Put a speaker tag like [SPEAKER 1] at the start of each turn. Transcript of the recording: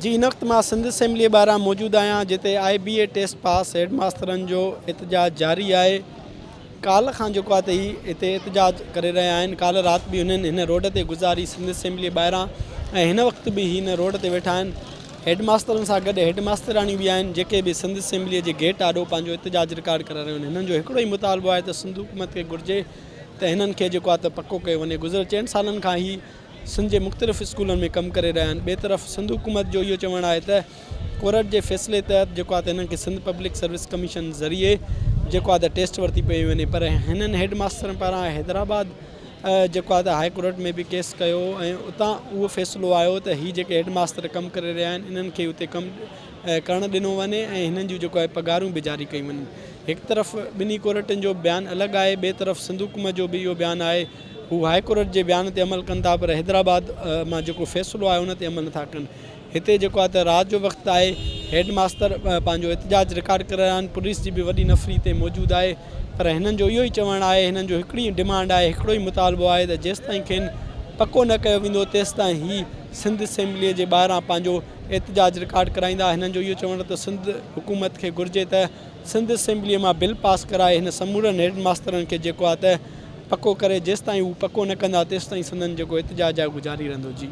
[SPEAKER 1] जी इन वक्त मां सिंध असेंबली ॿाहिरां मौजूद आहियां जिते IBA टेस्ट पास हेड मास्तरनि जो एहतजाज जारी आहे। काल खां जेको आहे त ही हिते एहतजाज करे रहिया आहिनि। काल राति बि हुननि हिन रोड ते गुज़ारी सिंध असेंबली ॿाहिरां ऐं हिन वक़्तु बि हिन रोड ते वेठा आहिनि। हेड मास्तरनि सां गॾु हेड मास्तराणी बि आहिनि जेके बि सिंध असेंबलीअ जे गेट आॾो पंहिंजो एहतजाज रिकॉर्ड करे रहिया आहिनि। हिननि जो हिकिड़ो ई मुतालबो आहे त सिंध हुकूमत खे घुरिजे त हिननि खे जेको आहे त पको कयो वञे। गुज़िरियल 4 सालनि खां ही सिंध जे मुख़्तलिफ़ स्कूलनि में कमु करे रहिया आहिनि। ॿिए तरफ़ सिंध हुकूमत जो इहो चवणु आहे त कोर्ट जे फ़ैसिले तहत जेको आहे त हिननि खे सिंध पब्लिक सर्विस कमीशन ज़रिए जेको आहे त टेस्ट वरिती पई वञे। पर हिननि हेड मास्तरनि पारां हैदराबाद जेको आहे त हाई कोर्ट में बि केस कयो ऐं उतां उहो फ़ैसिलो आयो त हीअ जेके हेड मास्तर कमु करे रहिया आहिनि इन्हनि खे उते कमु करणु ॾिनो वञे ऐं हिननि जूं जेको आहे पघारूं बि जारी कयूं वञनि। हिकु तरफ़ ॿिन्ही कोर्टनि जो बयानु अलॻि आहे, ॿिए तरफ़ सिंध हुकूमत जो बि इहो बयानु आहे। हू हाई कोर्ट जे बयान ते अमल कनि था पर हैदराबाद मां जेको फ़ैसिलो आहे उन ते अमल नथा कनि। हिते जेको आहे त राति जो वक़्तु आहे, हेड मास्तर पंहिंजो एहतजाज रिकॉर्ड करे रहिया आहिनि। पुलिस जी बि वॾी नफ़री हिते मौजूदु आहे पर हिननि जो इहो ई चवणु आहे, हिननि जो हिकिड़ी डिमांड आहे, हिकिड़ो ई मुतालबो आहे त जेसिताईं खेनि पको न कयो वेंदो तेसिताईं ही सिंध असेंबलीअ जे ॿाहिरां पंहिंजो एहतजाज रिकॉर्ड कराईंदा। हिननि जो इहो चवणु त सिंध हुकूमत खे घुरिजे त सिंध असेंबलीअ मां बिल पास कराए हिन समूरनि हेड मास्तरनि खे जेको आहे त पको करे। जेसिताईं हू पको न कंदा तेसिताईं सिंधनि जेको एहतजाज आहे उहो जारी रहंदो। जी।